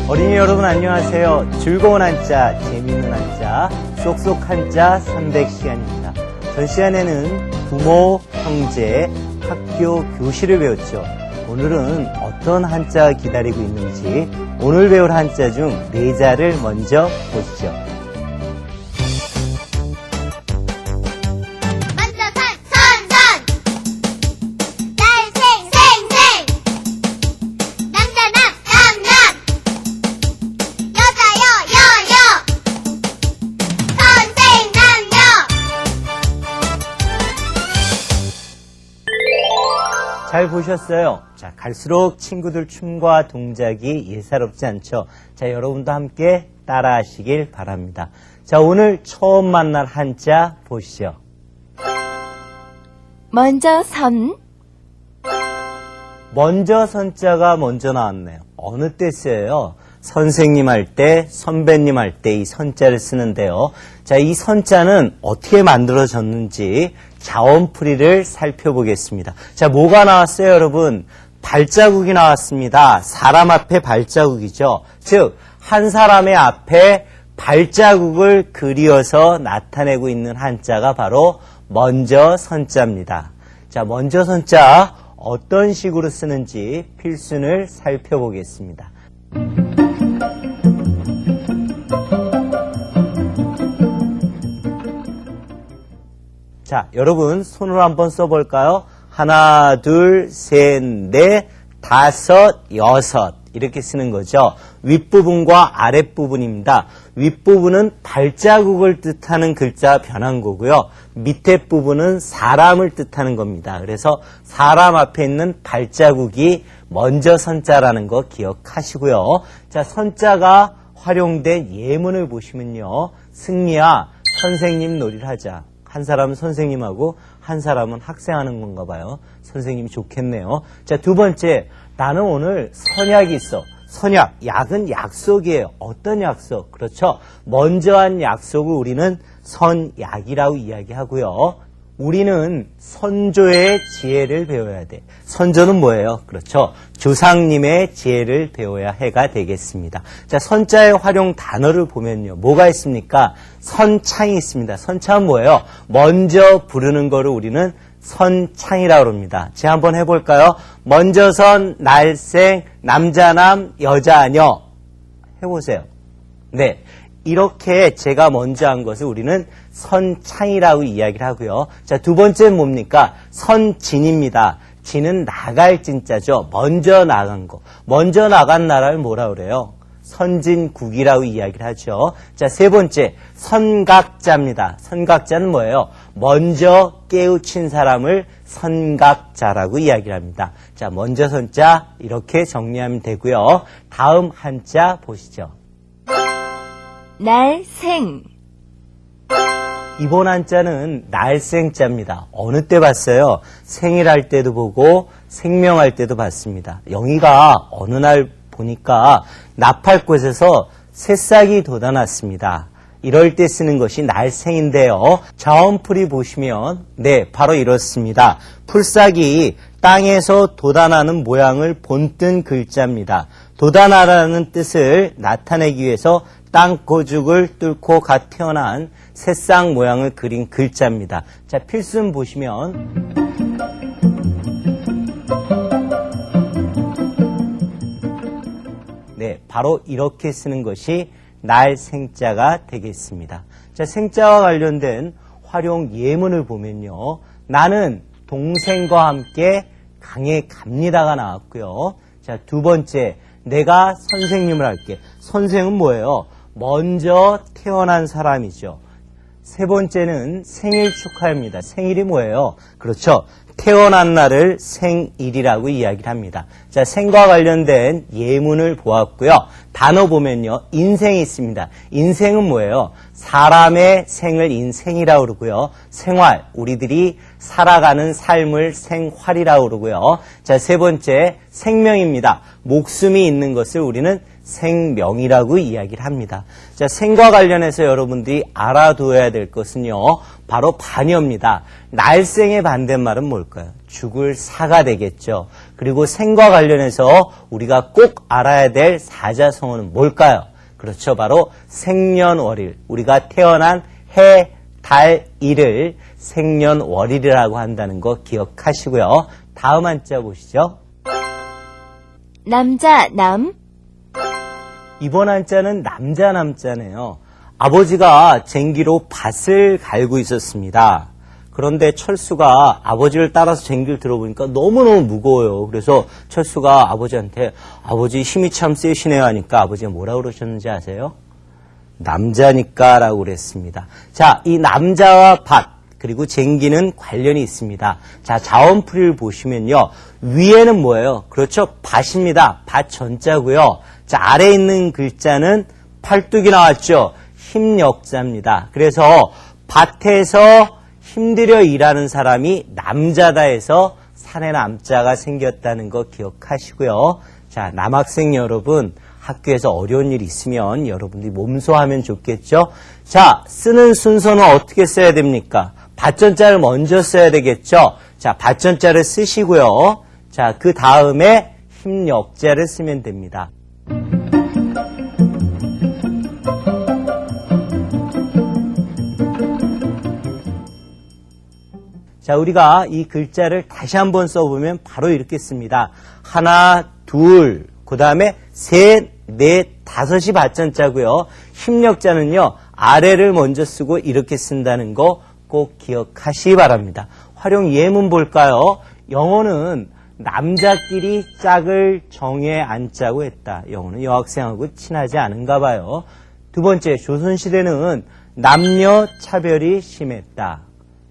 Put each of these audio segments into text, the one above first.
어린이 여러분 안녕하세요. 즐거운 한자, 재미있는 한자, 쏙쏙 한자 300시간입니다. 전 시간에는 부모, 형제, 학교, 교실을 배웠죠. 오늘은 어떤 한자가 기다리고 있는지 오늘 배울 한자 중 4자를 먼저 보시죠. 잘 보셨어요? 자, 갈수록 친구들 춤과 동작이 예사롭지 않죠? 자, 여러분도 함께 따라 하시길 바랍니다. 자, 오늘 처음 만날 한자 보시죠. 먼저 선. 먼저 선자가 먼저 나왔네요. 어느 때 쓰여요? 선생님 할 때, 선배님 할 때 이 선자를 쓰는데요. 자, 이 선자는 어떻게 만들어졌는지 자원풀이를 살펴보겠습니다. 자, 뭐가 나왔어요, 여러분? 발자국이 나왔습니다. 사람 앞에 발자국이죠. 즉, 한 사람의 앞에 발자국을 그리어서 나타내고 있는 한자가 바로 먼저 선자입니다. 자, 먼저 선자 어떤 식으로 쓰는지 필순을 살펴보겠습니다. 자, 여러분 손으로 한번 써볼까요? 하나, 둘, 셋, 넷, 다섯, 여섯 이렇게 쓰는 거죠. 윗부분과 아랫부분입니다. 윗부분은 발자국을 뜻하는 글자 변한 거고요. 밑에 부분은 사람을 뜻하는 겁니다. 그래서 사람 앞에 있는 발자국이 먼저 선자라는 거 기억하시고요. 자, 선자가 활용된 예문을 보시면요. 승리야, 선생님 놀이를 하자. 한 사람은 선생님하고 한 사람은 학생하는 건가 봐요. 선생님이 좋겠네요. 자, 두 번째, 나는 오늘 선약이 있어. 선약, 약은 약속이에요. 어떤 약속? 그렇죠. 먼저 한 약속을 우리는 선약이라고 이야기하고요. 우리는 선조의 지혜를 배워야 돼. 선조는 뭐예요? 그렇죠. 조상님의 지혜를 배워야 해가 되겠습니다. 자, 선자의 활용 단어를 보면요. 뭐가 있습니까? 선창이 있습니다. 선창은 뭐예요? 먼저 부르는 거를 우리는 선창이라고 합니다. 제가 한번 해볼까요? 먼저 선, 날생, 남자남, 여자녀. 해보세요. 네. 이렇게 제가 먼저 한 것을 우리는 선창이라고 이야기를 하고요. 자, 두 번째는 뭡니까? 선진입니다. 진은 나갈 진자죠. 먼저 나간 거. 먼저 나간 나라를 뭐라 그래요? 선진국이라고 이야기를 하죠. 자, 세 번째, 선각자입니다. 선각자는 뭐예요? 먼저 깨우친 사람을 선각자라고 이야기를 합니다. 자, 먼저 선자 이렇게 정리하면 되고요. 다음 한자 보시죠. 날생. 이번 한자는 날생자입니다. 어느 때 봤어요? 생일할 때도 보고 생명할 때도 봤습니다. 영희가 어느 날 보니까 나팔꽃에서 새싹이 돋아났습니다. 이럴 때 쓰는 것이 날생인데요. 자원풀이 보시면 네, 바로 이렇습니다. 풀싹이 땅에서 돋아나는 모양을 본뜬 글자입니다. 돋아나라는 뜻을 나타내기 위해서 땅고죽을 뚫고 갓 태어난 새싹 모양을 그린 글자입니다. 자, 필순 보시면 네, 바로 이렇게 쓰는 것이 날생자가 되겠습니다. 자, 생자와 관련된 활용 예문을 보면요. 나는 동생과 함께 강에 갑니다가 나왔고요. 자, 두 번째, 내가 선생님을 할게. 선생은 뭐예요? 먼저 태어난 사람이죠. 세 번째는 생일 축하합니다. 생일이 뭐예요? 그렇죠. 태어난 날을 생일이라고 이야기를 합니다. 자, 생과 관련된 예문을 보았고요. 단어 보면요. 인생이 있습니다. 인생은 뭐예요? 사람의 생을 인생이라고 그러고요. 생활, 우리들이 살아가는 삶을 생활이라고 그러고요. 자, 세 번째, 생명입니다. 목숨이 있는 것을 우리는 생명이라고 이야기를 합니다. 자, 생과 관련해서 여러분들이 알아두어야 될 것은요. 바로 반여입니다. 날생의 반대말은 뭘까요? 죽을 사가 되겠죠. 그리고 생과 관련해서 우리가 꼭 알아야 될 사자성어는 뭘까요? 그렇죠. 바로 생년월일. 우리가 태어난 해, 달, 일을 생년월일이라고 한다는 거 기억하시고요. 다음 한자 보시죠. 남자, 남. 이번 한자는 남자, 남자네요. 아버지가 쟁기로 밭을 갈고 있었습니다. 그런데 철수가 아버지를 따라서 쟁기를 들어보니까 너무너무 무거워요. 그래서 철수가 아버지한테 아버지 힘이 참 세시네요 하니까 아버지가 뭐라고 그러셨는지 아세요? 남자니까 라고 그랬습니다. 자, 이 남자와 밭 그리고 쟁기는 관련이 있습니다. 자, 자원풀이를 보시면요. 위에는 뭐예요? 그렇죠. 밭입니다. 밭 전자고요. 자, 아래에 있는 글자는 팔뚝이 나왔죠. 힘역자입니다. 그래서 밭에서 힘들여 일하는 사람이 남자다 해서 산에 남자가 생겼다는 거 기억하시고요. 자, 남학생 여러분 학교에서 어려운 일 있으면 여러분들이 몸소하면 좋겠죠. 자, 쓰는 순서는 어떻게 써야 됩니까? 밭전자를 먼저 써야 되겠죠. 자, 밭전자를 쓰시고요. 자, 그 다음에 힘역자를 쓰면 됩니다. 자, 우리가 이 글자를 다시 한번 써보면 바로 이렇게 씁니다. 하나, 둘, 그 다음에 셋, 넷, 다섯이 밭전자고요. 힘역자는요, 아래를 먼저 쓰고 이렇게 쓴다는 거 꼭 기억하시기 바랍니다. 활용 예문 볼까요? 영어는 남자끼리 짝을 정해 앉자고 했다. 영어는 여학생하고 친하지 않은가 봐요. 두 번째, 조선시대는 남녀 차별이 심했다.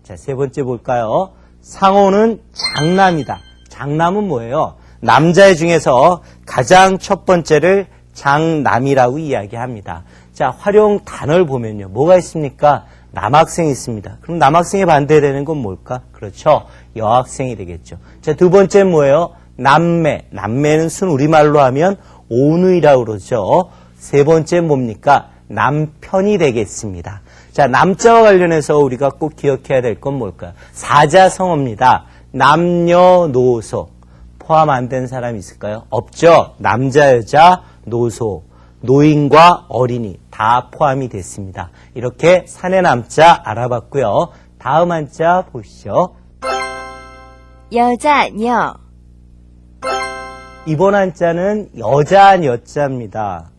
자, 세 번째 볼까요? 상호는 장남이다. 장남은 뭐예요? 남자 중에서 가장 첫 번째를 장남이라고 이야기합니다. 자, 활용 단어를 보면요. 뭐가 있습니까? 남학생이 있습니다. 그럼 남학생에 반대되는 건 뭘까? 그렇죠. 여학생이 되겠죠. 자, 두 번째는 뭐예요? 남매. 남매는 순 우리말로 하면 오누이라고 그러죠. 세 번째는 뭡니까? 남편이 되겠습니다. 자, 남자와 관련해서 우리가 꼭 기억해야 될 건 뭘까요? 사자성어입니다. 남녀노소. 포함 안 된 사람 있을까요? 없죠. 남자, 여자, 노소, 노인과 어린이 다 포함이 됐습니다. 이렇게 산의 남자 알아봤고요. 다음 한자 보시죠. 여자, 녀. 이번 한자는 여자, 여자입니다.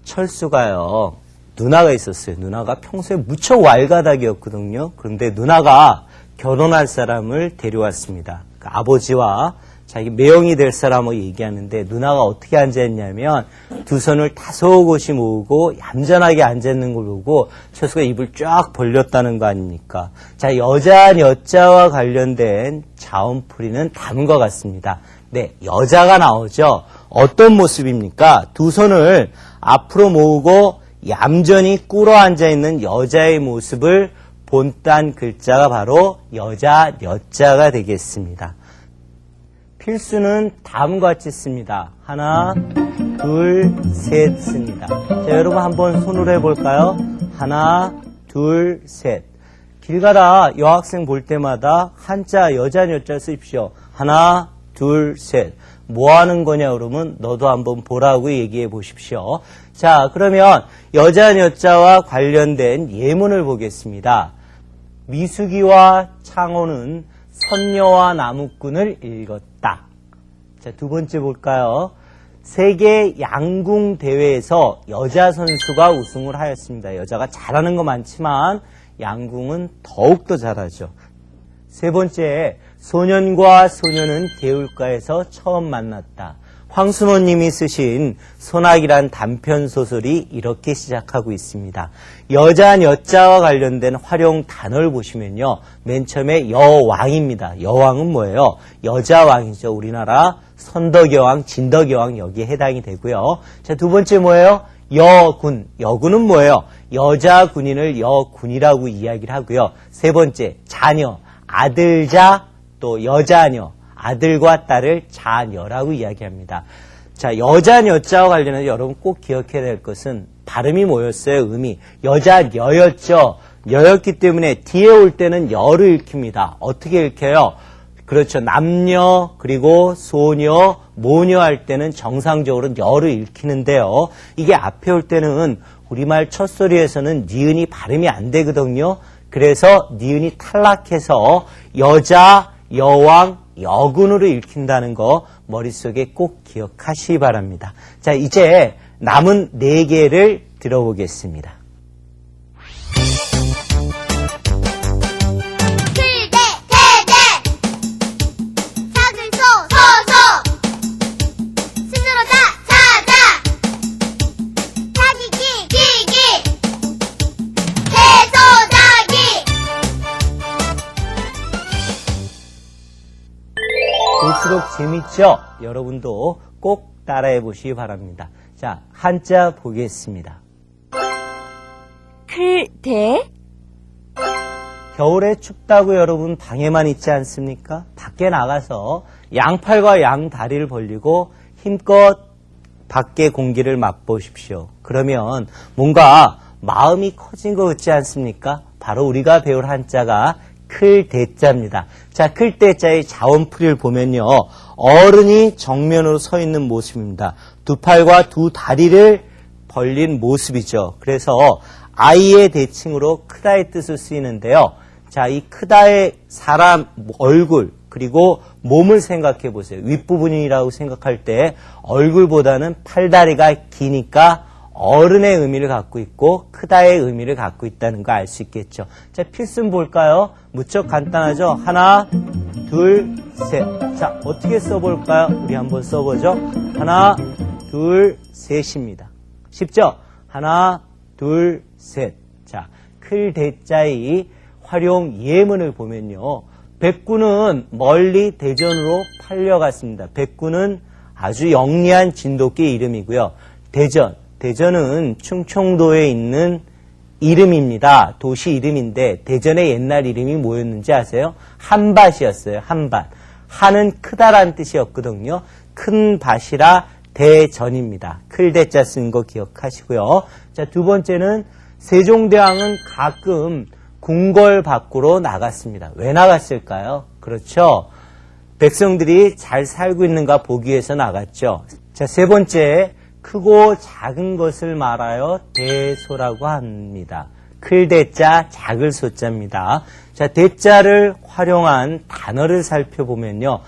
철수가요. 누나가 있었어요. 누나가 평소에 무척 왈가닥이었거든요. 그런데 누나가 결혼할 사람을 데려왔습니다. 그 아버지와 자기 매형이 될 사람을 얘기하는데 누나가 어떻게 앉아있냐면 두 손을 다소곳이 모으고 얌전하게 앉아있는 걸 보고 철수가 입을 쫙 벌렸다는 거 아닙니까? 자, 여자, 여자와 관련된 자원풀이는 다음과 같습니다. 네, 여자가 나오죠. 어떤 모습입니까? 두 손을 앞으로 모으고 얌전히 꿇어 앉아있는 여자의 모습을 본딴 글자가 바로 여자, 여자가 되겠습니다. 필수는 다음과 같이 씁니다. 하나, 둘, 셋 씁니다. 자, 여러분 한번 손으로 해볼까요? 하나, 둘, 셋. 길 가다 여학생 볼 때마다 한자, 여자, 여자 쓰십시오. 하나, 둘, 셋. 뭐 하는 거냐 그러면 너도 한번 보라고 얘기해 보십시오. 자, 그러면 여자, 여자와 관련된 예문을 보겠습니다. 미숙이와 창호는 선녀와 나무꾼을 읽었다. 자, 두 번째 볼까요? 세계 양궁 대회에서 여자 선수가 우승을 하였습니다. 여자가 잘하는 거 많지만 양궁은 더욱더 잘하죠. 세 번째, 소년과 소녀는 개울가에서 처음 만났다. 황순호님이 쓰신 소나기란 단편소설이 이렇게 시작하고 있습니다. 여자, 여자와 관련된 활용 단어를 보시면요. 맨 처음에 여왕입니다. 여왕은 뭐예요? 여자왕이죠. 우리나라 선덕여왕, 진덕여왕 여기에 해당이 되고요. 자, 두 번째 뭐예요? 여군. 여군은 뭐예요? 여자 군인을 여군이라고 이야기를 하고요. 세 번째, 자녀. 아들자, 또 여자녀. 아들과 딸을 자녀라고 이야기합니다. 자, 여자, 여자와 관련해서 여러분 꼭 기억해야 될 것은 발음이 뭐였어요? 음이. 여자, 여였죠. 여였기 때문에 뒤에 올 때는 여를 읽힙니다. 어떻게 읽혀요? 그렇죠. 남녀, 그리고 소녀, 모녀 할 때는 정상적으로 여를 읽히는데요. 이게 앞에 올 때는 우리말 첫소리에서는 니은이 발음이 안 되거든요. 그래서 니은이 탈락해서 여자, 여왕, 여군으로 읽힌다는 거 머릿속에 꼭 기억하시기 바랍니다. 자, 이제 남은 4개를 들어보겠습니다. 틀대, 대대, 작은 소, 소소, 스스로 자자, 자기기, 기기, 대소자기. 볼수록 재밌죠? 여러분도 꼭 따라해 보시기 바랍니다. 자, 한자 보겠습니다. 클대 겨울에 춥다고 여러분 방에만 있지 않습니까? 밖에 나가서 양팔과 양다리를 벌리고 힘껏 밖의 공기를 맛보십시오. 그러면 뭔가 마음이 커진 것 같지 않습니까? 바로 우리가 배울 한자가 클대자입니다. 자, 클대자의 자원풀이를 보면요. 어른이 정면으로 서 있는 모습입니다. 두 팔과 두 다리를 벌린 모습이죠. 그래서 아이의 대칭으로 크다의 뜻을 쓰이는데요. 자, 이 크다의 사람 얼굴 그리고 몸을 생각해 보세요. 윗부분이라고 생각할 때 얼굴보다는 팔다리가 기니까 어른의 의미를 갖고 있고 크다의 의미를 갖고 있다는 거 알 수 있겠죠. 자, 필승 볼까요? 무척 간단하죠. 하나, 둘, 셋. 자, 어떻게 써볼까요? 우리 한번 써보죠. 하나, 둘, 셋입니다. 쉽죠? 하나, 둘, 셋. 자, 클대자의 활용 예문을 보면요. 백구는 멀리 대전으로 팔려갔습니다. 백구는 아주 영리한 진돗개 이름이고요. 대전은 충청도에 있는 이름입니다. 도시 이름인데 대전의 옛날 이름이 뭐였는지 아세요? 한밭이었어요. 한밭. 한은 크다란 뜻이었거든요. 큰 밭이라 대전입니다. 클대자 쓴 거 기억하시고요. 자, 두 번째는 세종대왕은 가끔 궁궐 밖으로 나갔습니다. 왜 나갔을까요? 그렇죠. 백성들이 잘 살고 있는가 보기 위해서 나갔죠. 자, 세 번째, 크고 작은 것을 말하여 대소라고 합니다. 클대자, 작을 소자입니다. 자, 대자를 활용한 단어를 살펴보면요.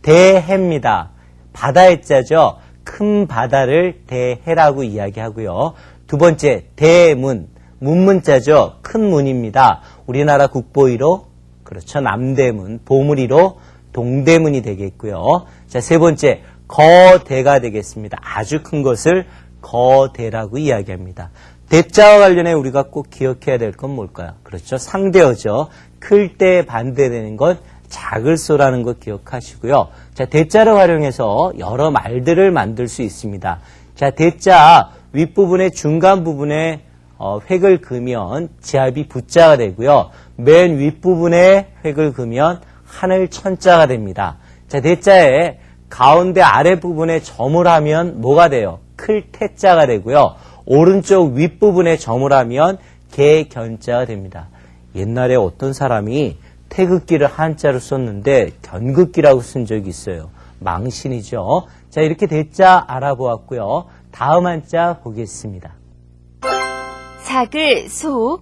대해입니다. 바다의 자죠. 큰 바다를 대해라고 이야기하고요. 두 번째, 대문, 문문자죠. 큰 문입니다. 우리나라 국보 1호, 그렇죠. 남대문, 보물 1호, 동대문이 되겠고요. 자, 세 번째, 거대가 되겠습니다. 아주 큰 것을 거대라고 이야기합니다. 대자와 관련해 우리가 꼭 기억해야 될 건 뭘까요? 그렇죠. 상대어죠. 클 때 반대되는 건 작을 소라는 거 기억하시고요. 자, 대자를 활용해서 여러 말들을 만들 수 있습니다. 자, 대자 윗부분의 중간 부분에 획을 그으면 지압이 부자가 되고요. 맨 윗부분에 획을 그으면 하늘 천자가 됩니다. 자, 대자에 가운데 아랫부분에 점을 하면 뭐가 돼요? 클 태자가 되고요. 오른쪽 윗부분에 점을 하면 개견자가 됩니다. 옛날에 어떤 사람이 태극기를 한자로 썼는데 견극기라고 쓴 적이 있어요. 망신이죠. 자, 이렇게 대자 알아보았고요. 다음 한자 보겠습니다. 작을 소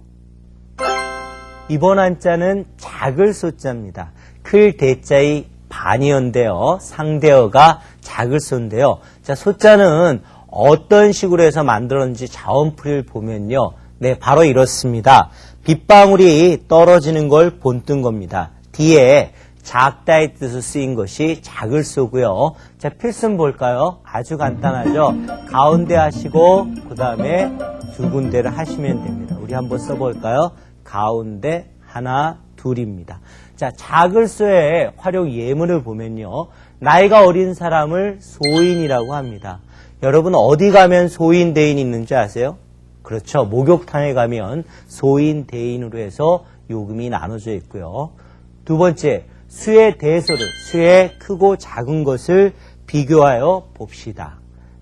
이번 한자는 작을 소자입니다. 클 대자의 반이어인데요. 상대어가 작을 소인데요. 자, 소자는 어떤 식으로 해서 만들었는지 자원풀이를 보면요. 네, 바로 이렇습니다. 빗방울이 떨어지는 걸 본뜬 겁니다. 뒤에 작다의 뜻으로 쓰인 것이 작을 소고요. 자, 필승 볼까요? 아주 간단하죠. 가운데 하시고 그 다음에 두 군데를 하시면 됩니다. 우리 한번 써볼까요? 가운데 하나 둘입니다. 자, 작을 소의 활용 예문을 보면요. 나이가 어린 사람을 소인이라고 합니다. 여러분 어디 가면 소인, 대인 있는지 아세요? 그렇죠. 목욕탕에 가면 소인, 대인으로 해서 요금이 나눠져 있고요. 두 번째, 수의 대소를, 수의 크고 작은 것을 비교하여 봅시다.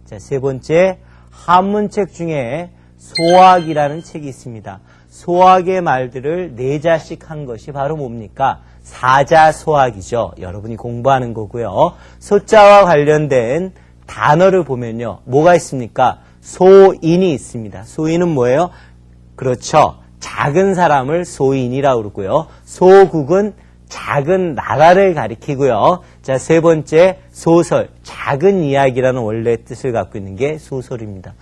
자, 세 번째, 한문책 중에 소학이라는 책이 있습니다. 소학의 말들을 내자씩 한 것이 바로 뭡니까? 사자소학이죠. 여러분이 공부하는 거고요. 소자와 관련된 단어를 보면요. 뭐가 있습니까? 소인이 있습니다. 소인은 뭐예요? 그렇죠. 작은 사람을 소인이라고 그러고요. 소국은 작은 나라를 가리키고요. 자, 세 번째 소설, 작은 이야기라는 원래 뜻을 갖고 있는 게 소설입니다.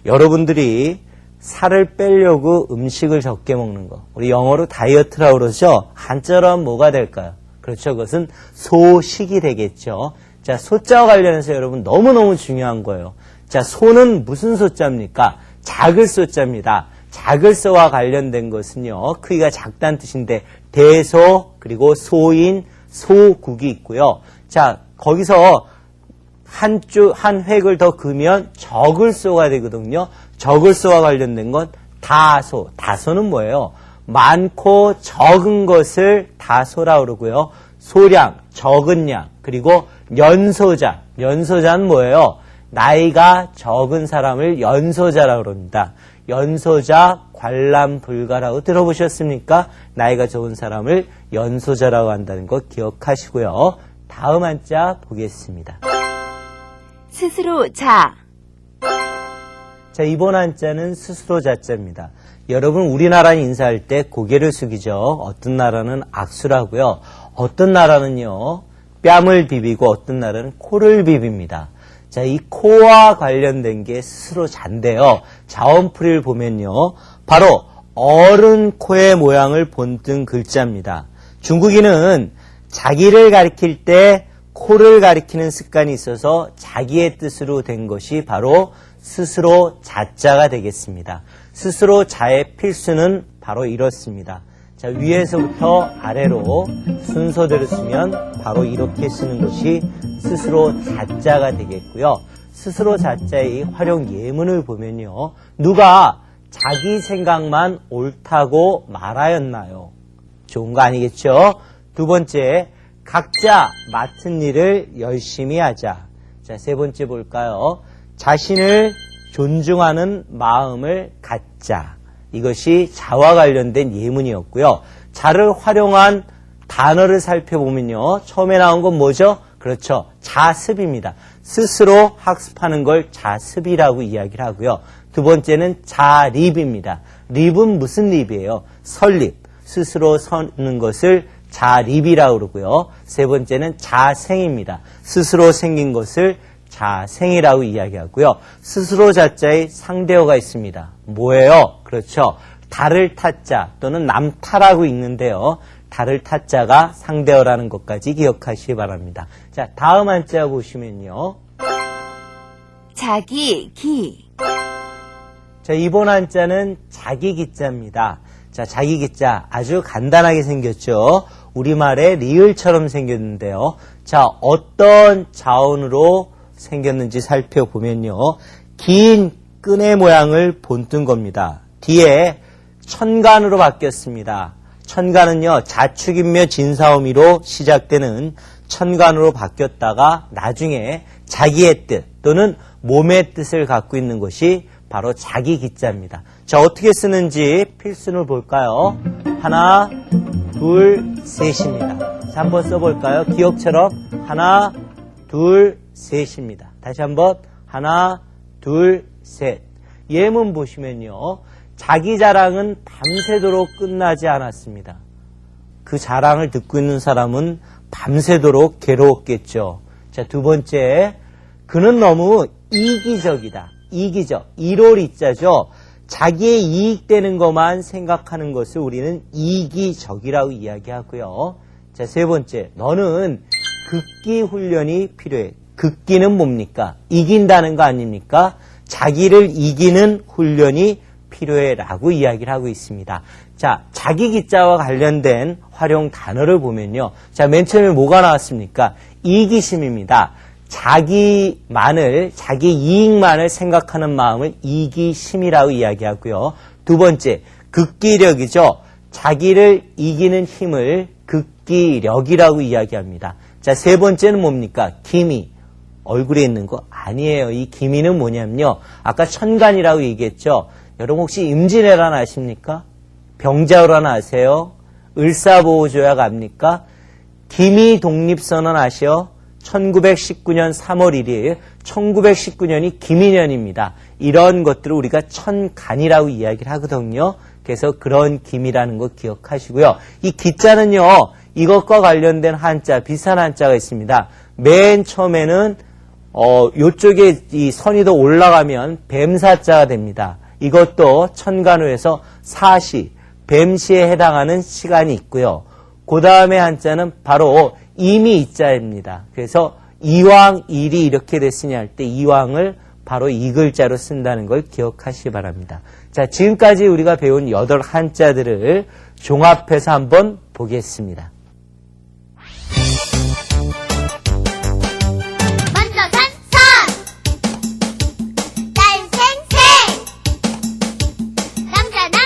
여러분들이 살을 빼려고 음식을 적게 먹는 거. 우리 영어로 다이어트라고 그러죠. 한자로 하면 뭐가 될까요? 그렇죠. 그것은 소식이 되겠죠. 자, 소자와 관련해서 여러분 너무너무 중요한 거예요. 자, 소는 무슨 소자입니까? 작을 소자입니다. 작을 소와 관련된 것은요. 크기가 작다는 뜻인데 대소 그리고 소인, 소국이 있고요. 자, 거기서 한 획을 더 그으면 적을소가 되거든요. 적을소와 관련된 건 다소. 다소는 뭐예요? 많고 적은 것을 다소라고 그러고요. 소량, 적은 양, 그리고 연소자. 연소자는 뭐예요? 나이가 적은 사람을 연소자라고 그럽니다. 연소자, 관람불가라고 들어보셨습니까? 나이가 적은 사람을 연소자라고 한다는 거 기억하시고요. 다음 한자 보겠습니다. 스스로 자. 자, 이번 한자는 스스로 자자입니다. 여러분, 우리나라 인사할 때 고개를 숙이죠. 어떤 나라는 악수를 하고요. 어떤 나라는요, 뺨을 비비고 어떤 나라는 코를 비빕니다. 자, 이 코와 관련된 게 스스로 잔데요. 자원풀이를 보면요. 바로 어른 코의 모양을 본뜬 글자입니다. 중국인은 자기를 가리킬 때 코를 가리키는 습관이 있어서 자기의 뜻으로 된 것이 바로 스스로 자자가 되겠습니다. 스스로 자의 필수는 바로 이렇습니다. 자, 위에서부터 아래로 순서대로 쓰면 바로 이렇게 쓰는 것이 스스로 자자가 되겠고요. 스스로 자자의 활용 예문을 보면요. 누가 자기 생각만 옳다고 말하였나요? 좋은 거 아니겠죠? 두 번째, 각자 맡은 일을 열심히 하자. 자, 세 번째 볼까요? 자신을 존중하는 마음을 갖자. 이것이 자와 관련된 예문이었고요. 자를 활용한 단어를 살펴보면요. 처음에 나온 건 뭐죠? 그렇죠. 자습입니다. 스스로 학습하는 걸 자습이라고 이야기를 하고요. 두 번째는 자립입니다. 립은 무슨 립이에요? 설립. 스스로 서는 것을 자립이라고 그러고요. 세 번째는 자생입니다. 스스로 생긴 것을 자생이라고 이야기하고요. 스스로 자자의 상대어가 있습니다. 뭐예요? 그렇죠. 달을 타자 또는 남타라고 읽는데요. 달을 타자가 상대어라는 것까지 기억하시기 바랍니다. 자, 다음 한자 보시면요. 자기 기. 자, 이번 한자는 자기 기자입니다. 자, 자기 기자 아주 간단하게 생겼죠. 우리말의 리을처럼 생겼는데요. 자, 어떤 자원으로 생겼는지 살펴보면요. 긴 끈의 모양을 본뜬 겁니다. 뒤에 천간으로 바뀌었습니다. 천간은요, 자축인묘 진사오미로 시작되는 천간으로 바뀌었다가 나중에 자기의 뜻 또는 몸의 뜻을 갖고 있는 것이 바로 자기 기자입니다. 자, 어떻게 쓰는지 필순을 볼까요? 하나, 둘, 셋입니다. 자, 한번 써볼까요? 기억처럼 하나, 둘, 셋입니다. 다시 한번 하나, 둘, 셋. 예문 보시면요. 자기 자랑은 밤새도록 끝나지 않았습니다. 그 자랑을 듣고 있는 사람은 밤새도록 괴로웠겠죠. 자, 두 번째, 그는 너무 이기적이다. 이기적, 이롤이자죠. 자기의 이익되는 것만 생각하는 것을 우리는 이기적이라고 이야기하고요. 자, 세 번째, 너는 극기 훈련이 필요해. 극기는 뭡니까? 이긴다는 거 아닙니까? 자기를 이기는 훈련이 필요해라고 이야기를 하고 있습니다. 자, 자기 기자와 관련된 활용 단어를 보면요. 자, 맨 처음에 뭐가 나왔습니까? 이기심입니다. 자기만을, 자기 이익만을 생각하는 마음을 이기심이라고 이야기하고요. 두 번째, 극기력이죠. 자기를 이기는 힘을 극기력이라고 이야기합니다. 자, 세 번째는 뭡니까? 기미. 얼굴에 있는 거 아니에요. 이 기미는 뭐냐면요. 아까 천간이라고 얘기했죠. 여러분 혹시 임진왜란 아십니까? 병자호란 아세요? 을사보호조약 압니까? 기미 독립선언 아시오? 1919년 3월 1일, 1919년이 기미년입니다. 이런 것들을 우리가 천간이라고 이야기를 하거든요. 그래서 그런 기미라는 거 기억하시고요. 이 기자는요, 이것과 관련된 한자, 비슷한 한자가 있습니다. 맨 처음에는 요쪽에 이 선이 더 올라가면 뱀사자가 됩니다. 이것도 천간호에서 사시, 뱀시에 해당하는 시간이 있고요. 그 다음에 한자는 바로 이미 이자입니다. 그래서 이왕 일이 이렇게 됐으니 할 때 이왕을 바로 이 글자로 쓴다는 걸 기억하시기 바랍니다. 자, 지금까지 우리가 배운 8 한자들을 종합해서 한번 보겠습니다. 먼저 산, 딸, 생, 남자, 남,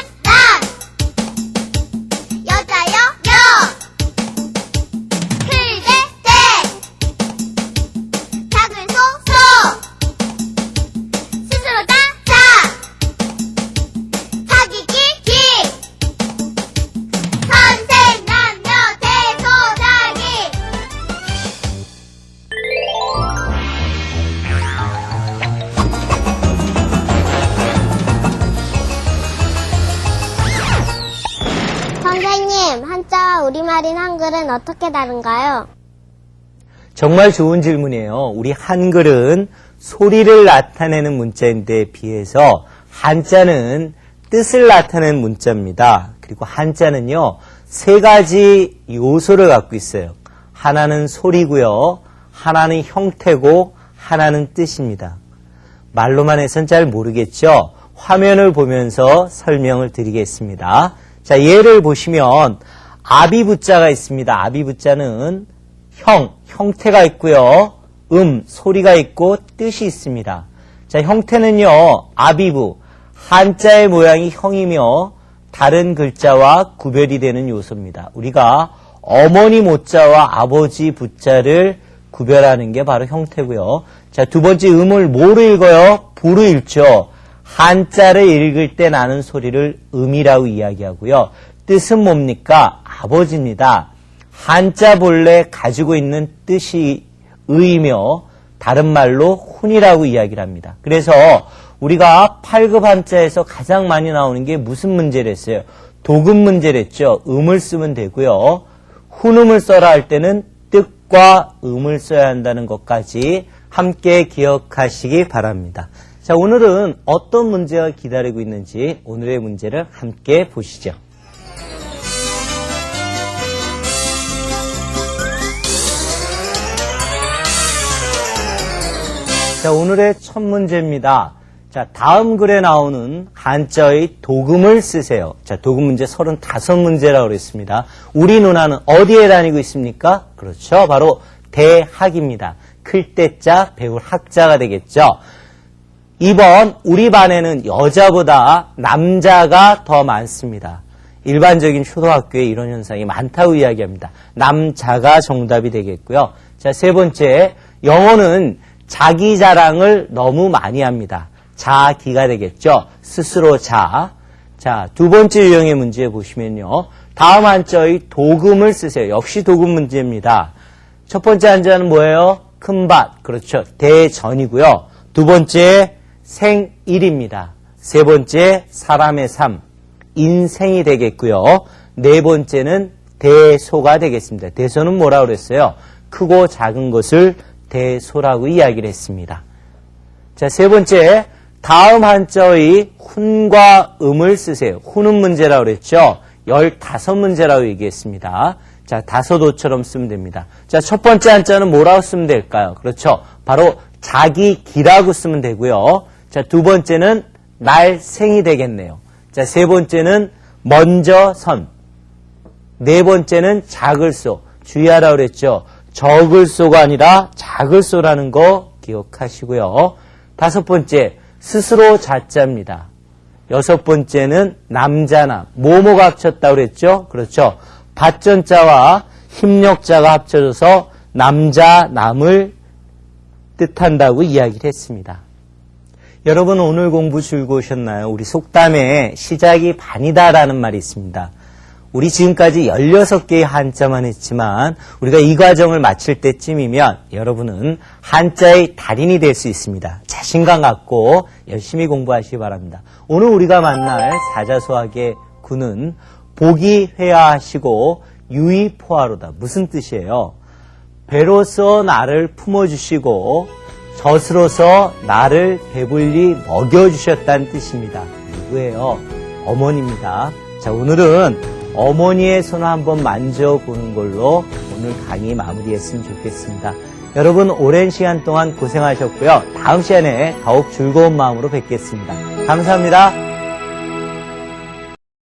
여자, 여, 클, 대, 작은 소, 스스로 자, 자기, 기, 선생, 남녀, 대소자기. 선생님, 한자와 우리말인 한글은 어떻게 다른가요? 정말 좋은 질문이에요. 우리 한글은 소리를 나타내는 문자인데 비해서 한자는 뜻을 나타내는 문자입니다. 그리고 한자는요, 3가지 요소를 갖고 있어요. 하나는 소리고요, 하나는 형태고, 하나는 뜻입니다. 말로만 해서는 잘 모르겠죠? 화면을 보면서 설명을 드리겠습니다. 자, 예를 보시면 아비부자가 있습니다. 아비부자는 형태가 있고요. 소리가 있고 뜻이 있습니다. 자, 형태는요, 아비부, 한자의 모양이 형이며 다른 글자와 구별이 되는 요소입니다. 우리가 어머니 모자와 아버지 부자를 구별하는 게 바로 형태고요. 자, 두 번째 음을 뭐로 읽어요? 부로 읽죠. 한자를 읽을 때 나는 소리를 음이라고 이야기하고요. 뜻은 뭡니까? 아버지입니다. 한자 본래 가지고 있는 뜻이 의이며 다른 말로 훈이라고 이야기를 합니다. 그래서 우리가 8급 한자에서 가장 많이 나오는 게 무슨 문제를 했어요? 도금 문제를 했죠. 음을 쓰면 되고요. 훈음을 써라 할 때는 뜻과 음을 써야 한다는 것까지 함께 기억하시기 바랍니다. 자, 오늘은 어떤 문제가 기다리고 있는지 오늘의 문제를 함께 보시죠. 자, 오늘의 첫 문제입니다. 자, 다음 글에 나오는 한자의 도금을 쓰세요. 자, 도금 문제 35문제라고 그랬습니다. 우리 누나는 어디에 다니고 있습니까? 그렇죠. 바로 대학입니다. 클 때자, 배울 학자가 되겠죠. 2번, 우리 반에는 여자보다 남자가 더 많습니다. 일반적인 초등학교에 이런 현상이 많다고 이야기합니다. 남자가 정답이 되겠고요. 자, 3번째, 영어는 자기 자랑을 너무 많이 합니다. 자기가 되겠죠. 스스로 자. 자, 2번째 유형의 문제 보시면요. 다음 한자의 도금을 쓰세요. 역시 도금 문제입니다. 첫 번째 한자는 뭐예요? 큰밭. 그렇죠. 대전이고요. 2번째 생일입니다. 3번째 사람의 삶. 인생이 되겠고요. 4번째는 대소가 되겠습니다. 대소는 뭐라고 그랬어요? 크고 작은 것을 대소라고 이야기를 했습니다. 자, 3번째, 다음 한자의 훈과 음을 쓰세요. 훈음 문제라고 그랬죠? 15문제라고 얘기했습니다. 자, 다소도처럼 쓰면 됩니다. 자, 첫 번째 한자는 뭐라고 쓰면 될까요? 그렇죠. 바로 자기 기라고 쓰면 되고요. 자, 2번째는 날생이 되겠네요. 자, 3번째는 먼저 선. 4번째는 작을소. 주의하라고 그랬죠. 적을소가 아니라 작을소라는 거 기억하시고요. 5번째, 스스로 자자입니다. 6번째는 남자남. 뭐뭐가 합쳤다고 그랬죠? 그렇죠. 밭전자와 힘력자가 합쳐져서 남자, 남을 뜻한다고 이야기를 했습니다. 여러분 오늘 공부 즐거우셨나요? 우리 속담에 시작이 반이다라는 말이 있습니다. 우리 지금까지 16개의 한자만 했지만 우리가 이 과정을 마칠 때쯤이면 여러분은 한자의 달인이 될 수 있습니다. 자신감 갖고 열심히 공부하시기 바랍니다. 오늘 우리가 만날 사자소학의 구는 복이 회화하시고 유의 포하로다. 무슨 뜻이에요? 배로서 나를 품어주시고 젖으로서 나를 배불리 먹여주셨다는 뜻입니다. 누구예요? 어머니입니다. 자, 오늘은 어머니의 손을 한번 만져보는 걸로 오늘 강의 마무리했으면 좋겠습니다. 여러분 오랜 시간 동안 고생하셨고요. 다음 시간에 더욱 즐거운 마음으로 뵙겠습니다. 감사합니다.